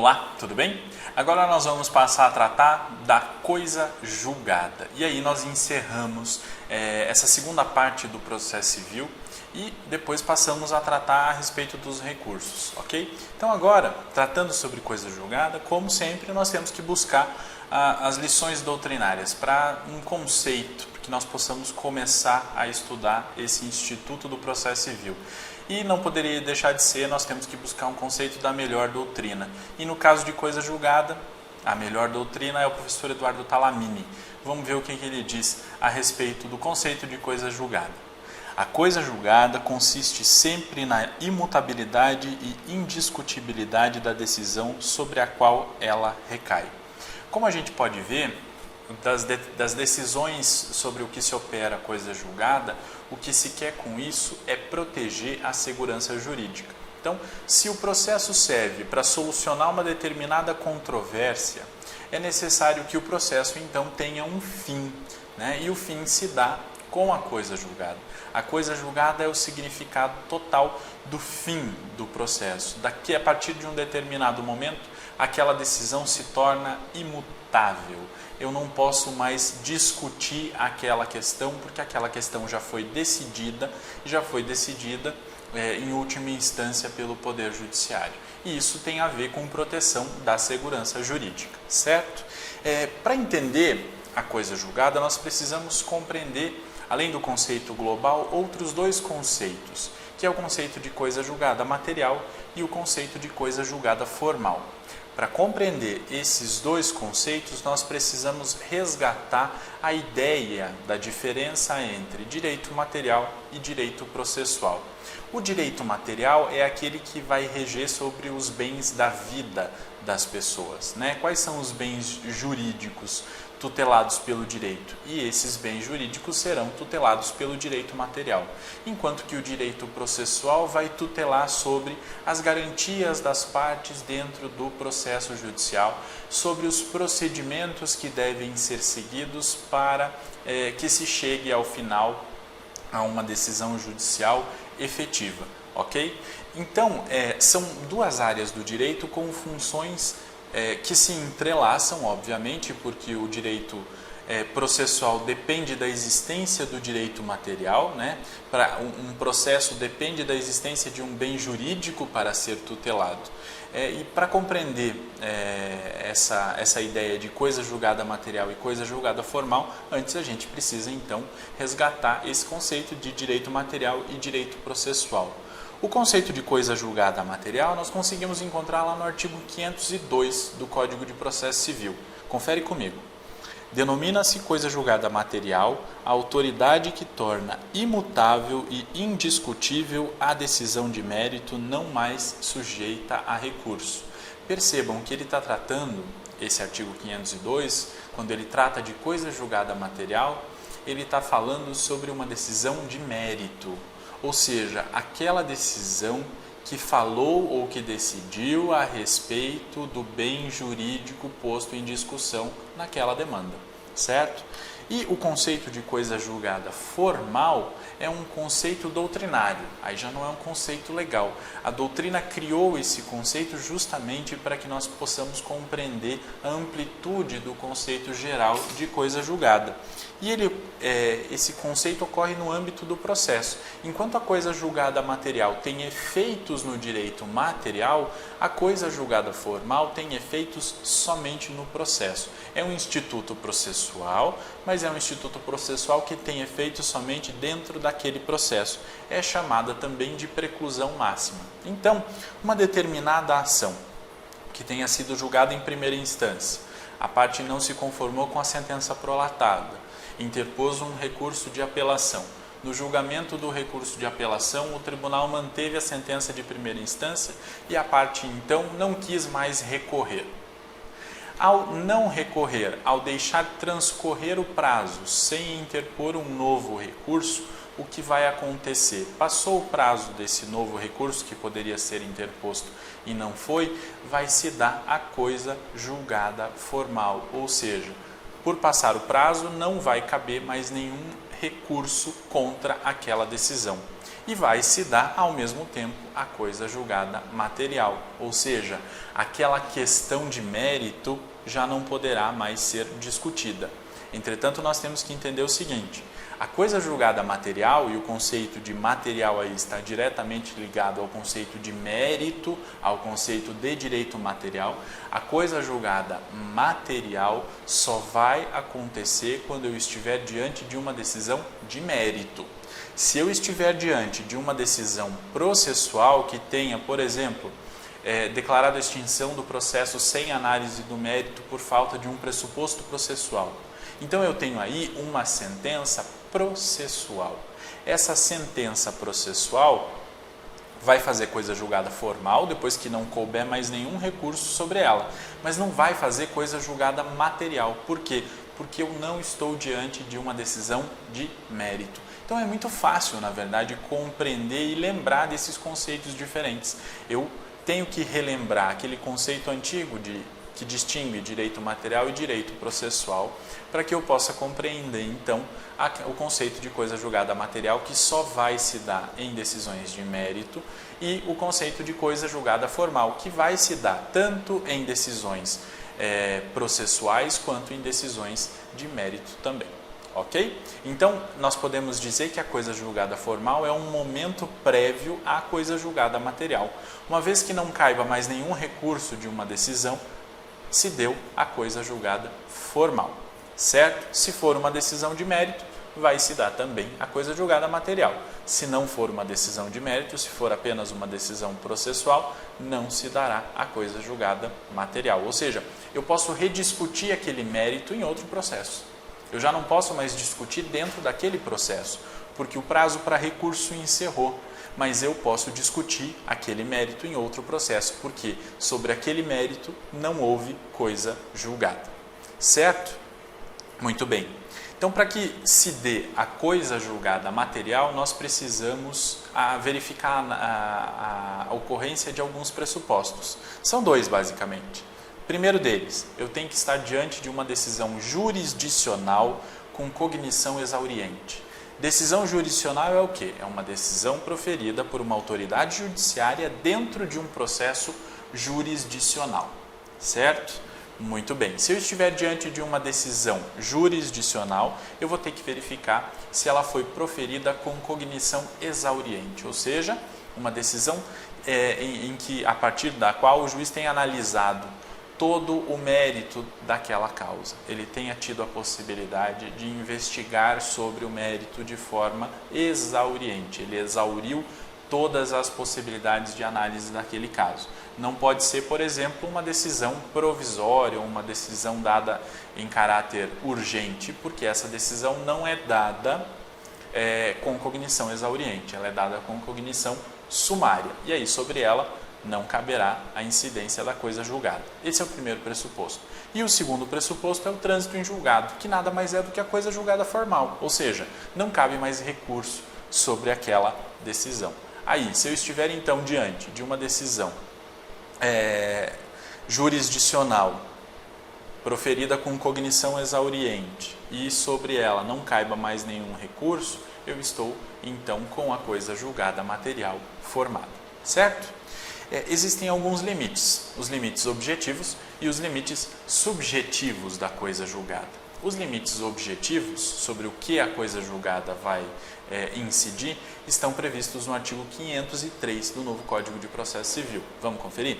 Olá, tudo bem? Agora nós vamos passar a tratar da coisa julgada. E aí nós encerramos essa segunda parte do processo civil e depois passamos a tratar a respeito dos recursos, ok? Então agora, tratando sobre coisa julgada, como sempre, nós temos que buscar as lições doutrinárias para um conceito, para que nós possamos começar a estudar esse instituto do processo civil. E não poderia deixar de ser, nós temos que buscar um conceito da melhor doutrina. E no caso de coisa julgada, a melhor doutrina é o professor Eduardo Talamini. Vamos ver o que ele diz a respeito do conceito de coisa julgada. A coisa julgada consiste sempre na imutabilidade e indiscutibilidade da decisão sobre a qual ela recai. Como a gente pode ver, das decisões sobre o que se opera a coisa julgada, o que se quer com isso é proteger a segurança jurídica. Então, se o processo serve para solucionar uma determinada controvérsia, é necessário que o processo então tenha um fim, né? E o fim se dá com a coisa julgada. A coisa julgada é o significado total do fim do processo. Daqui, a partir de um determinado momento, aquela decisão se torna imutável. Eu não posso mais discutir aquela questão, porque aquela questão já foi decidida, em última instância pelo Poder Judiciário. E isso tem a ver com proteção da segurança jurídica, certo? Para entender a coisa julgada, nós precisamos compreender, além do conceito global, outros dois conceitos, que é o conceito de coisa julgada material e o conceito de coisa julgada formal. Para compreender esses dois conceitos, nós precisamos resgatar a ideia da diferença entre direito material e direito processual. O direito material é aquele que vai reger sobre os bens da vida das pessoas, né? Quais são os bens jurídicos tutelados pelo direito? E esses bens jurídicos serão tutelados pelo direito material, enquanto que o direito processual vai tutelar sobre as garantias das partes dentro do processo judicial, sobre os procedimentos que devem ser seguidos para que se chegue ao final a uma decisão judicial efetiva, ok? Então, são duas áreas do direito com funções que se entrelaçam, obviamente, porque o direito processual depende da existência do direito material, né? Um processo depende da existência de um bem jurídico para ser tutelado. E para compreender essa ideia de coisa julgada material e coisa julgada formal, antes a gente precisa então resgatar esse conceito de direito material e direito processual. O conceito de coisa julgada material nós conseguimos encontrar lá no artigo 502 do Código de Processo Civil. Confere comigo. Denomina-se coisa julgada material a autoridade que torna imutável e indiscutível a decisão de mérito não mais sujeita a recurso. Percebam que ele está tratando, esse artigo 502, quando ele trata de coisa julgada material, ele está falando sobre uma decisão de mérito, ou seja, aquela decisão que falou ou que decidiu a respeito do bem jurídico posto em discussão naquela demanda, certo? E o conceito de coisa julgada formal é um conceito doutrinário, aí já não é um conceito legal. A doutrina criou esse conceito justamente para que nós possamos compreender a amplitude do conceito geral de coisa julgada. E esse conceito ocorre no âmbito do processo. Enquanto a coisa julgada material tem efeitos no direito material, a coisa julgada formal tem efeitos somente no processo. É um instituto processual, mas é um instituto processual que tem efeitos somente dentro daquele processo. É chamada também de preclusão máxima. Então, uma determinada ação que tenha sido julgada em primeira instância, a parte não se conformou com a sentença prolatada, interpôs um recurso de apelação. No julgamento do recurso de apelação, o tribunal manteve a sentença de primeira instância e a parte então não quis mais recorrer. Ao não recorrer, ao deixar transcorrer o prazo sem interpor um novo recurso, o que vai acontecer? Passou o prazo desse novo recurso, que poderia ser interposto e não foi, vai se dar a coisa julgada formal, ou seja, por passar o prazo, não vai caber mais nenhum recurso contra aquela decisão. E vai se dar ao mesmo tempo a coisa julgada material, ou seja, aquela questão de mérito já não poderá mais ser discutida. Entretanto, nós temos que entender o seguinte: a coisa julgada material, e o conceito de material aí está diretamente ligado ao conceito de mérito, ao conceito de direito material, a coisa julgada material só vai acontecer quando eu estiver diante de uma decisão de mérito. Se eu estiver diante de uma decisão processual que tenha, por exemplo, declarado a extinção do processo sem análise do mérito por falta de um pressuposto processual, então eu tenho aí uma sentença processual. Essa sentença processual vai fazer coisa julgada formal, depois que não couber mais nenhum recurso sobre ela, mas não vai fazer coisa julgada material. Por quê? Porque eu não estou diante de uma decisão de mérito. Então é muito fácil, na verdade, compreender e lembrar desses conceitos diferentes. Eu tenho que relembrar aquele conceito antigo que distingue direito material e direito processual, para que eu possa compreender, então, o conceito de coisa julgada material, que só vai se dar em decisões de mérito, e o conceito de coisa julgada formal, que vai se dar tanto em decisões processuais quanto em decisões de mérito também. Ok? Então, nós podemos dizer que a coisa julgada formal é um momento prévio à coisa julgada material. Uma vez que não caiba mais nenhum recurso de uma decisão, se deu a coisa julgada formal, certo? Se for uma decisão de mérito, vai se dar também a coisa julgada material. Se não for uma decisão de mérito, se for apenas uma decisão processual, não se dará a coisa julgada material. Ou seja, eu posso rediscutir aquele mérito em outro processo. Eu já não posso mais discutir dentro daquele processo, porque o prazo para recurso encerrou. Mas eu posso discutir aquele mérito em outro processo, porque sobre aquele mérito não houve coisa julgada. Certo? Muito bem. Então, para que se dê a coisa julgada material, nós precisamos verificar a ocorrência de alguns pressupostos. São dois, basicamente. Primeiro deles, eu tenho que estar diante de uma decisão jurisdicional com cognição exauriente. Decisão jurisdicional é o quê? É uma decisão proferida por uma autoridade judiciária dentro de um processo jurisdicional, certo? Muito bem. Se eu estiver diante de uma decisão jurisdicional, eu vou ter que verificar se ela foi proferida com cognição exauriente, ou seja, uma decisão a partir da qual o juiz tem analisado todo o mérito daquela causa. Ele tenha tido a possibilidade de investigar sobre o mérito de forma exauriente. Ele exauriu todas as possibilidades de análise daquele caso. Não pode ser, por exemplo, uma decisão provisória ou uma decisão dada em caráter urgente, porque essa decisão não é dada com cognição exauriente, ela é dada com cognição sumária. E aí, sobre ela, não caberá a incidência da coisa julgada. Esse é o primeiro pressuposto. E o segundo pressuposto é o trânsito em julgado, que nada mais é do que a coisa julgada formal, ou seja, não cabe mais recurso sobre aquela decisão. Aí, se eu estiver então diante de uma decisão jurisdicional proferida com cognição exauriente e sobre ela não caiba mais nenhum recurso, eu estou então com a coisa julgada material formada, certo? Existem alguns limites, os limites objetivos e os limites subjetivos da coisa julgada. Os limites objetivos, sobre o que a coisa julgada vai incidir, estão previstos no artigo 503 do novo Código de Processo Civil. Vamos conferir?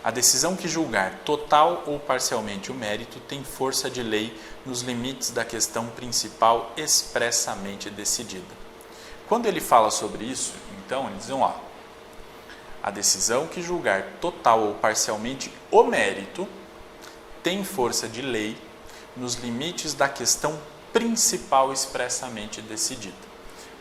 A decisão que julgar total ou parcialmente o mérito tem força de lei nos limites da questão principal expressamente decidida. Quando ele fala sobre isso, então, eles dizem, a decisão que julgar total ou parcialmente o mérito tem força de lei nos limites da questão principal expressamente decidida.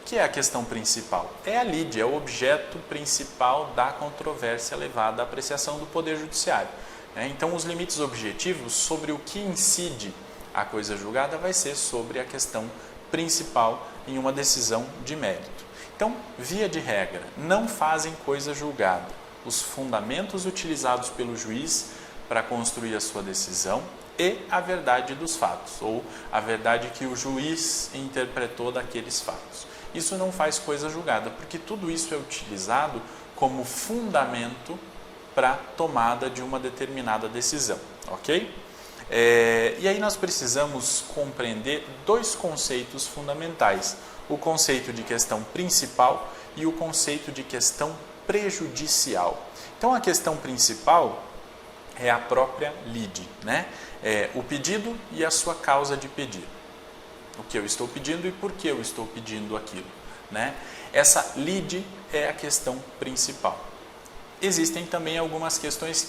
O que é a questão principal? É a lide, é o objeto principal da controvérsia levada à apreciação do Poder Judiciário. Então, os limites objetivos sobre o que incide a coisa julgada vai ser sobre a questão principal em uma decisão de mérito. Então, via de regra, não fazem coisa julgada os fundamentos utilizados pelo juiz para construir a sua decisão e a verdade dos fatos, ou a verdade que o juiz interpretou daqueles fatos. Isso não faz coisa julgada, porque tudo isso é utilizado como fundamento para tomada de uma determinada decisão, ok? E aí nós precisamos compreender dois conceitos fundamentais, o conceito de questão principal e o conceito de questão prejudicial. Então a questão principal é a própria lide, né? O pedido e a sua causa de pedir. O que eu estou pedindo e por que eu estou pedindo aquilo, né? Essa lide é a questão principal. Existem também algumas questões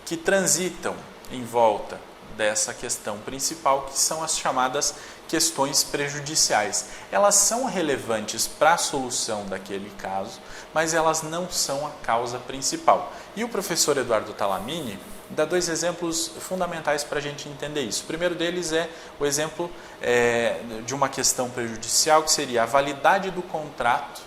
que transitam em volta dessa questão principal, que são as chamadas questões prejudiciais. Elas são relevantes para a solução daquele caso, mas elas não são a causa principal. E o professor Eduardo Talamini dá dois exemplos fundamentais para a gente entender isso. O primeiro deles é o exemplo de uma questão prejudicial, que seria a validade do contrato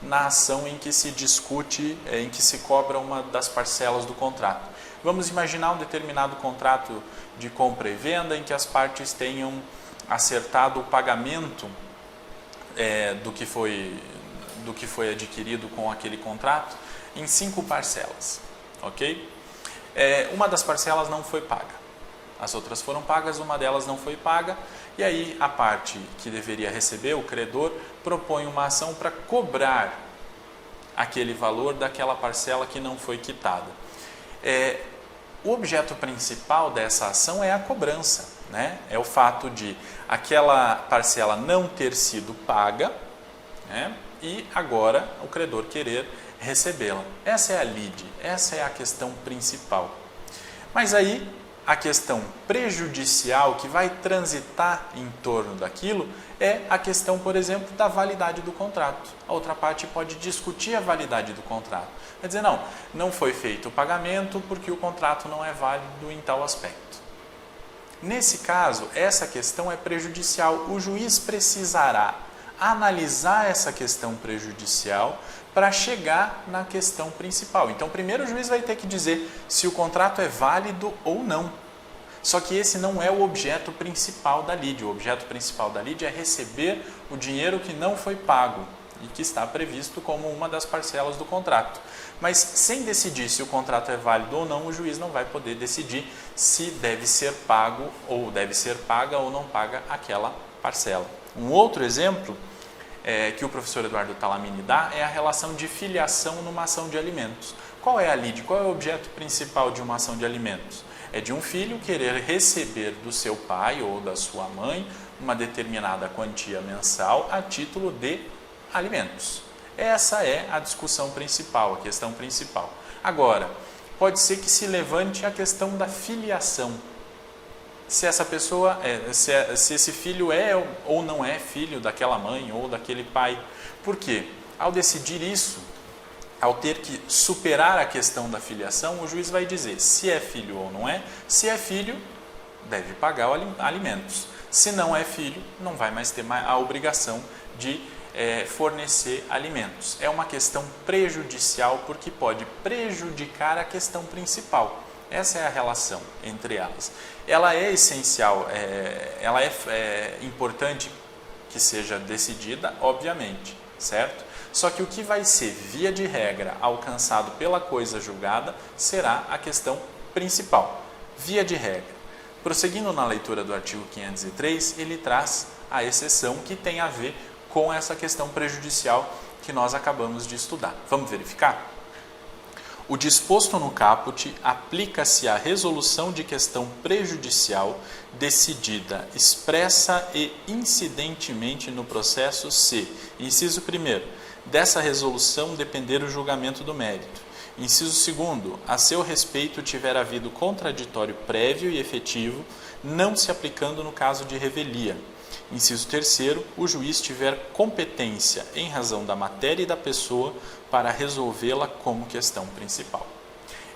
na ação em que se discute, em que se cobra uma das parcelas do contrato. Vamos imaginar um determinado contrato de compra e venda em que as partes tenham acertado o pagamento do que foi adquirido com aquele contrato em 5 parcelas, ok? Uma das parcelas não foi paga, as outras foram pagas, uma delas não foi paga, e aí a parte que deveria receber, o credor, propõe uma ação para cobrar aquele valor daquela parcela que não foi quitada. O objeto principal dessa ação é a cobrança, né? É o fato de aquela parcela não ter sido paga, né? E agora o credor querer recebê-la. Essa é a lide, essa é a questão principal. Mas aí a questão prejudicial que vai transitar em torno daquilo é a questão, por exemplo, da validade do contrato. A outra parte pode discutir a validade do contrato. Vai dizer, não foi feito o pagamento porque o contrato não é válido em tal aspecto. Nesse caso, essa questão é prejudicial. O juiz precisará analisar essa questão prejudicial para chegar na questão principal. Então, primeiro o juiz vai ter que dizer se o contrato é válido ou não. Só que esse não é o objeto principal da lide. O objeto principal da lide é receber o dinheiro que não foi pago e que está previsto como uma das parcelas do contrato. Mas sem decidir se o contrato é válido ou não, o juiz não vai poder decidir se deve ser pago ou deve ser paga ou não paga aquela parcela. Um outro exemplo que o professor Eduardo Talamini dá é a relação de filiação numa ação de alimentos. Qual é a lide? Qual é o objeto principal de uma ação de alimentos? É de um filho querer receber do seu pai ou da sua mãe uma determinada quantia mensal a título de alimentos. Essa é a discussão principal, a questão principal. Agora, pode ser que se levante a questão da filiação. Se essa pessoa, se esse filho é ou não é filho daquela mãe ou daquele pai. Por quê? Ao decidir isso, ao ter que superar a questão da filiação, o juiz vai dizer se é filho ou não é. Se é filho, deve pagar alimentos. Se não é filho, não vai mais ter a obrigação de fornecer alimentos. É uma questão prejudicial porque pode prejudicar a questão principal. Essa é a relação entre elas. Ela é essencial, ela é importante que seja decidida, obviamente, certo? Só que o que vai ser, via de regra, alcançado pela coisa julgada será a questão principal, via de regra. Prosseguindo na leitura do artigo 503, ele traz a exceção que tem a ver com essa questão prejudicial que nós acabamos de estudar. Vamos verificar? O disposto no caput aplica-se à resolução de questão prejudicial decidida expressa e incidentemente no processo se, inciso 1º, dessa resolução depender o julgamento do mérito. Inciso 2º, a seu respeito tiver havido contraditório prévio e efetivo, não se aplicando no caso de revelia. Inciso 3º, o juiz tiver competência em razão da matéria e da pessoa para resolvê-la como questão principal.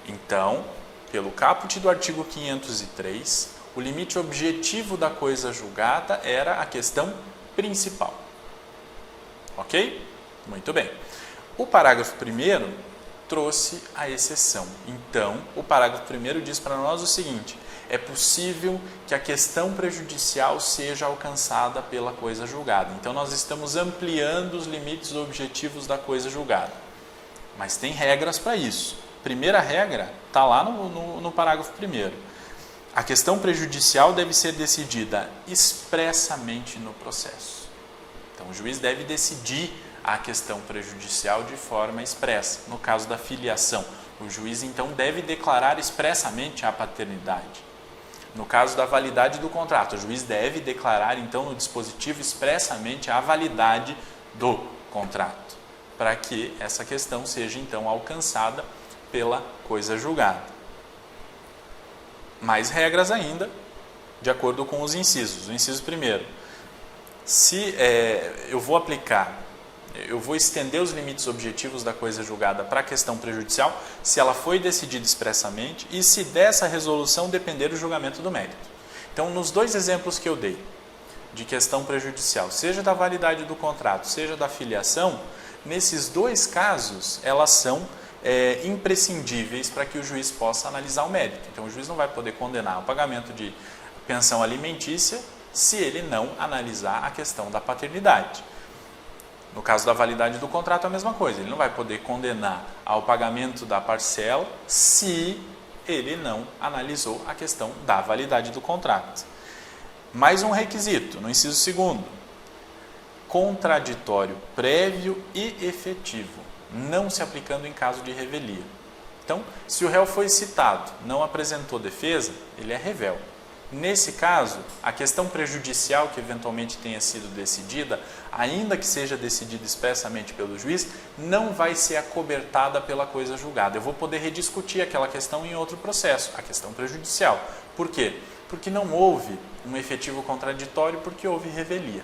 Então, pelo caput do artigo 503, o limite objetivo da coisa julgada era a questão principal. Ok? Muito bem. O parágrafo 1º trouxe a exceção. Então, o parágrafo 1º diz para nós o seguinte: é possível que a questão prejudicial seja alcançada pela coisa julgada. Então, nós estamos ampliando os limites objetivos da coisa julgada. Mas tem regras para isso. Primeira regra está lá no parágrafo 1º. A questão prejudicial deve ser decidida expressamente no processo. Então, o juiz deve decidir a questão prejudicial de forma expressa. No caso da filiação, o juiz, então, deve declarar expressamente a paternidade. No caso da validade do contrato, o juiz deve declarar, então, no dispositivo expressamente a validade do contrato, para que essa questão seja, então, alcançada pela coisa julgada. Mais regras ainda, de acordo com os incisos. O inciso 1º, se eu vou estender os limites objetivos da coisa julgada para a questão prejudicial, se ela foi decidida expressamente e se dessa resolução depender o julgamento do mérito. Então, nos dois exemplos que eu dei, de questão prejudicial, seja da validade do contrato, seja da filiação, nesses dois casos, elas são imprescindíveis para que o juiz possa analisar o mérito. Então, o juiz não vai poder condenar o pagamento de pensão alimentícia se ele não analisar a questão da paternidade. No caso da validade do contrato, é a mesma coisa. Ele não vai poder condenar ao pagamento da parcela se ele não analisou a questão da validade do contrato. Mais um requisito, no inciso 2º, contraditório prévio e efetivo, não se aplicando em caso de revelia. Então, se o réu foi citado, não apresentou defesa, ele é revel. Nesse caso, a questão prejudicial que eventualmente tenha sido decidida, ainda que seja decidida expressamente pelo juiz, não vai ser acobertada pela coisa julgada. Eu vou poder rediscutir aquela questão em outro processo, a questão prejudicial. Por quê? Porque não houve um efetivo contraditório, porque houve revelia,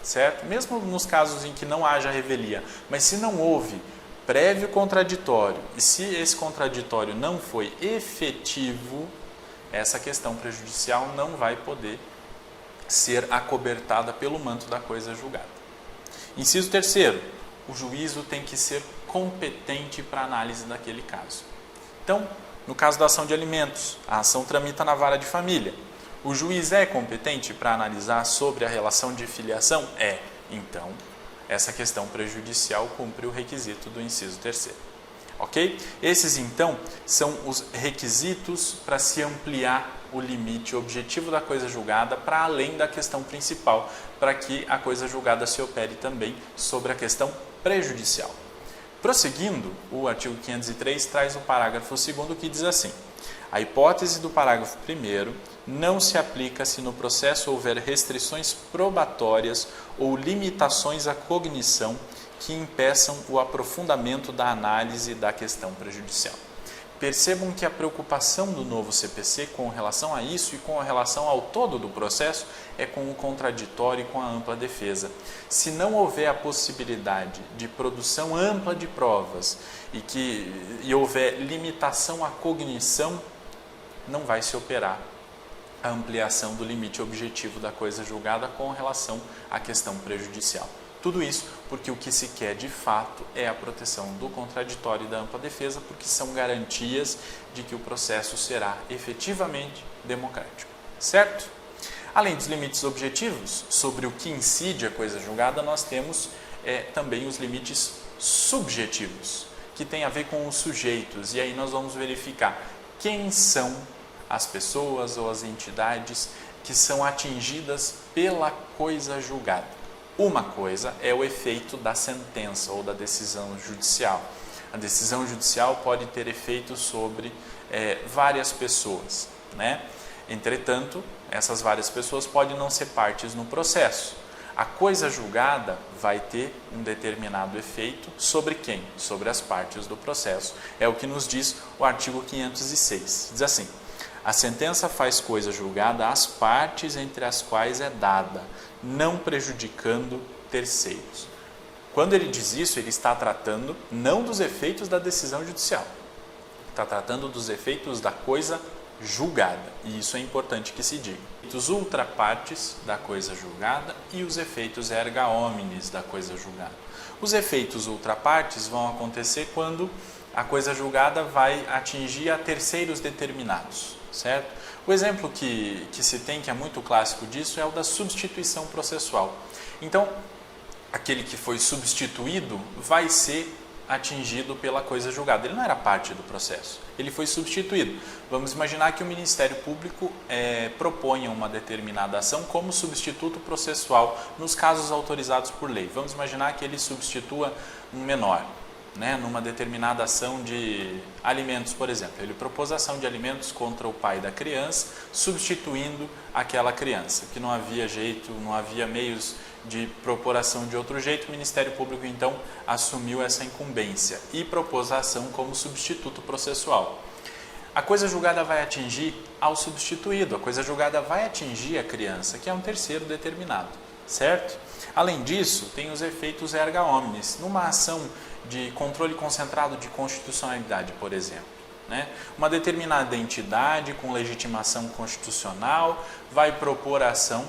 certo? Mesmo nos casos em que não haja revelia, mas se não houve prévio contraditório e se esse contraditório não foi efetivo, essa questão prejudicial não vai poder ser acobertada pelo manto da coisa julgada. Inciso 3º, o juízo tem que ser competente para análise daquele caso. Então, no caso da ação de alimentos, a ação tramita na vara de família. O juiz é competente para analisar sobre a relação de filiação? É. Então, essa questão prejudicial cumpre o requisito do inciso 3º. Ok? Esses, então, são os requisitos para se ampliar o limite objetivo da coisa julgada para além da questão principal, para que a coisa julgada se opere também sobre a questão prejudicial. Prosseguindo, o artigo 503 traz o parágrafo 2º que diz assim: a hipótese do parágrafo 1º não se aplica se no processo houver restrições probatórias ou limitações à cognição que impeçam o aprofundamento da análise da questão prejudicial. Percebam que a preocupação do novo CPC com relação a isso e com relação ao todo do processo é com o contraditório e com a ampla defesa. Se não houver a possibilidade de produção ampla de provas e houver limitação à cognição, não vai se operar a ampliação do limite objetivo da coisa julgada com relação à questão prejudicial. Tudo isso porque o que se quer de fato é a proteção do contraditório e da ampla defesa, porque são garantias de que o processo será efetivamente democrático, certo? Além dos limites objetivos, sobre o que incide a coisa julgada, nós temos também os limites subjetivos, que tem a ver com os sujeitos, e aí nós vamos verificar quem são as pessoas ou as entidades que são atingidas pela coisa julgada. Uma coisa é o efeito da sentença ou da decisão judicial. A decisão judicial pode ter efeito sobre várias pessoas, né? Entretanto, essas várias pessoas podem não ser partes no processo. A coisa julgada vai ter um determinado efeito sobre quem? Sobre as partes do processo. É o que nos diz o artigo 506. Diz assim: a sentença faz coisa julgada às partes entre as quais é dada, não prejudicando terceiros. Quando ele diz isso, ele está tratando não dos efeitos da decisão judicial, está tratando dos efeitos da coisa julgada, e isso é importante que se diga. Os ultrapartes da coisa julgada e os efeitos erga omnes da coisa julgada. Os efeitos ultrapartes vão acontecer quando a coisa julgada vai atingir a terceiros determinados, certo? O exemplo que se tem, que é muito clássico disso, é o da substituição processual. Então, aquele que foi substituído vai ser atingido pela coisa julgada. Ele não era parte do processo, ele foi substituído. Vamos imaginar que o Ministério Público proponha uma determinada ação como substituto processual nos casos autorizados por lei. Vamos imaginar que ele substitua um menor, né, numa determinada ação de alimentos, por exemplo. Ele propôs a ação de alimentos contra o pai da criança, substituindo aquela criança, que não havia jeito, não havia meios de propor ação de outro jeito. O Ministério Público, então, assumiu essa incumbência e propôs a ação como substituto processual. A coisa julgada vai atingir ao substituído, a coisa julgada vai atingir a criança, que é um terceiro determinado, certo? Além disso, tem os efeitos erga omnes. Numa ação de controle concentrado de constitucionalidade, por exemplo, né? Uma determinada entidade com legitimação constitucional vai propor a ação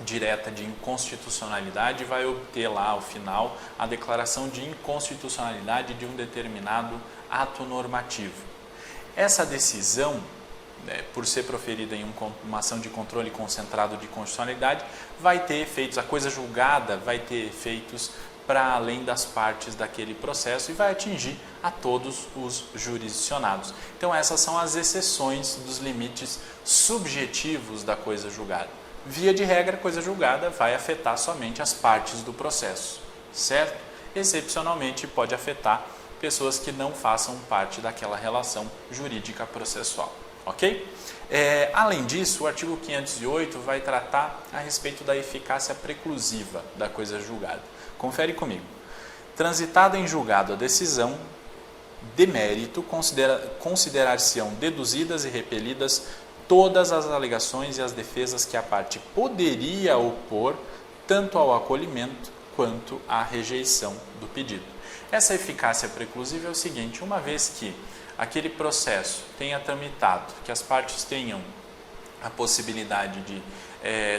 direta de inconstitucionalidade e vai obter lá, ao final, a declaração de inconstitucionalidade de um determinado ato normativo. Essa decisão, por ser proferida em uma ação de controle concentrado de constitucionalidade, vai ter efeitos, a coisa julgada vai ter efeitos para além das partes daquele processo e vai atingir a todos os jurisdicionados. Então essas são as exceções dos limites subjetivos da coisa julgada. Via de regra, a coisa julgada vai afetar somente as partes do processo, certo? Excepcionalmente pode afetar pessoas que não façam parte daquela relação jurídica processual, ok? Além disso, o artigo 508 vai tratar a respeito da eficácia preclusiva da coisa julgada. Confere comigo. Transitada em julgado a decisão de mérito, considerar-se-ão deduzidas e repelidas todas as alegações e as defesas que a parte poderia opor, tanto ao acolhimento quanto à rejeição do pedido. Essa eficácia preclusiva é o seguinte: uma vez que aquele processo tenha tramitado, que as partes tenham a possibilidade de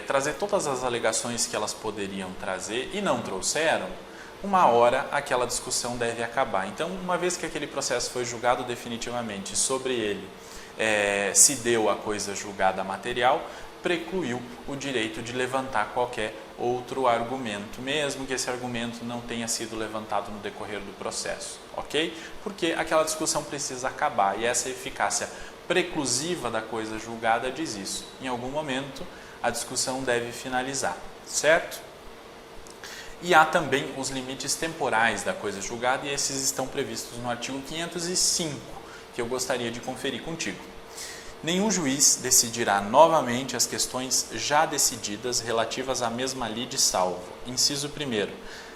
trazer todas as alegações que elas poderiam trazer e não trouxeram, uma hora aquela discussão deve acabar. Então, uma vez que aquele processo foi julgado definitivamente, sobre ele se deu a coisa julgada material, precluiu o direito de levantar qualquer outro argumento, mesmo que esse argumento não tenha sido levantado no decorrer do processo, ok? Porque aquela discussão precisa acabar e essa eficácia preclusiva da coisa julgada diz isso. Em algum momento a discussão deve finalizar, certo? E há também os limites temporais da coisa julgada e esses estão previstos no artigo 505, que eu gostaria de conferir contigo. Nenhum juiz decidirá novamente as questões já decididas relativas à mesma lide salvo. Inciso 1º.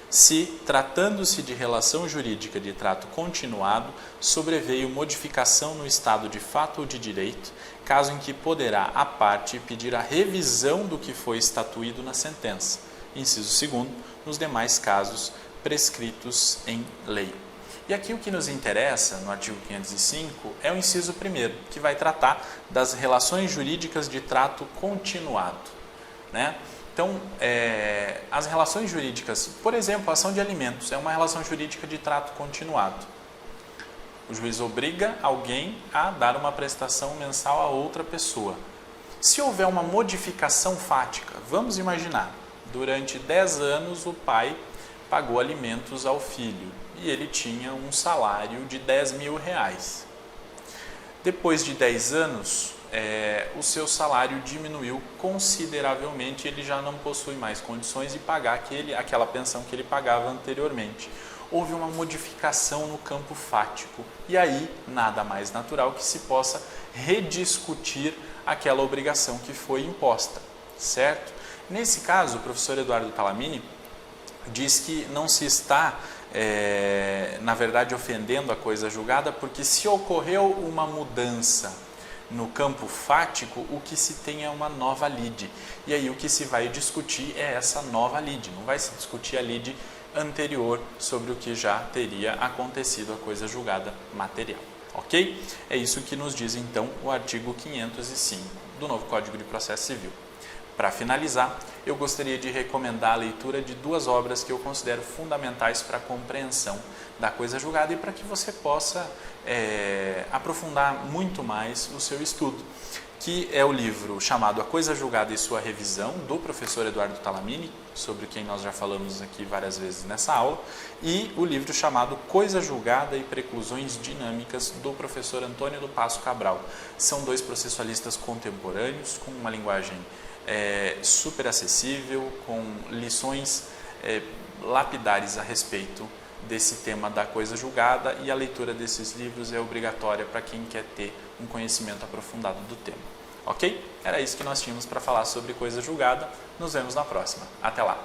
Se, tratando-se de relação jurídica de trato continuado, sobreveio modificação no estado de fato ou de direito, caso em que poderá a parte pedir a revisão do que foi estatuído na sentença. Inciso 2º. Nos demais casos prescritos em lei. E aqui o que nos interessa, no artigo 505, é o inciso 1º, que vai tratar das relações jurídicas de trato continuado, né? Então, as relações jurídicas, por exemplo, a ação de alimentos, é uma relação jurídica de trato continuado. O juiz obriga alguém a dar uma prestação mensal a outra pessoa. Se houver uma modificação fática, vamos imaginar, durante 10 anos o pai pagou alimentos ao filho e ele tinha um salário de 10 mil reais. Depois de 10 anos, o seu salário diminuiu consideravelmente, ele já não possui mais condições de pagar aquela pensão que ele pagava anteriormente. Houve uma modificação no campo fático e aí nada mais natural que se possa rediscutir aquela obrigação que foi imposta, certo? Nesse caso, o professor Eduardo Talamini diz que não se está, na verdade, ofendendo a coisa julgada, porque se ocorreu uma mudança no campo fático, o que se tem é uma nova lide. E aí o que se vai discutir é essa nova lide, não vai se discutir a lide anterior sobre o que já teria acontecido a coisa julgada material. Ok? É isso que nos diz então o artigo 505 do novo Código de Processo Civil. Para finalizar, eu gostaria de recomendar a leitura de 2 obras que eu considero fundamentais para a compreensão da coisa julgada e para que você possa aprofundar muito mais o seu estudo. que é o livro chamado A Coisa Julgada e Sua Revisão, do professor Eduardo Talamini, sobre quem nós já falamos aqui várias vezes nessa aula, e o livro chamado Coisa Julgada e Preclusões Dinâmicas, do professor Antônio do Passo Cabral. São dois processualistas contemporâneos, com uma linguagem super acessível, com lições lapidares a respeito desse tema da coisa julgada, e a leitura desses livros é obrigatória para quem quer ter um conhecimento aprofundado do tema. Ok? Era isso que nós tínhamos para falar sobre coisa julgada. Nos vemos na próxima. Até lá!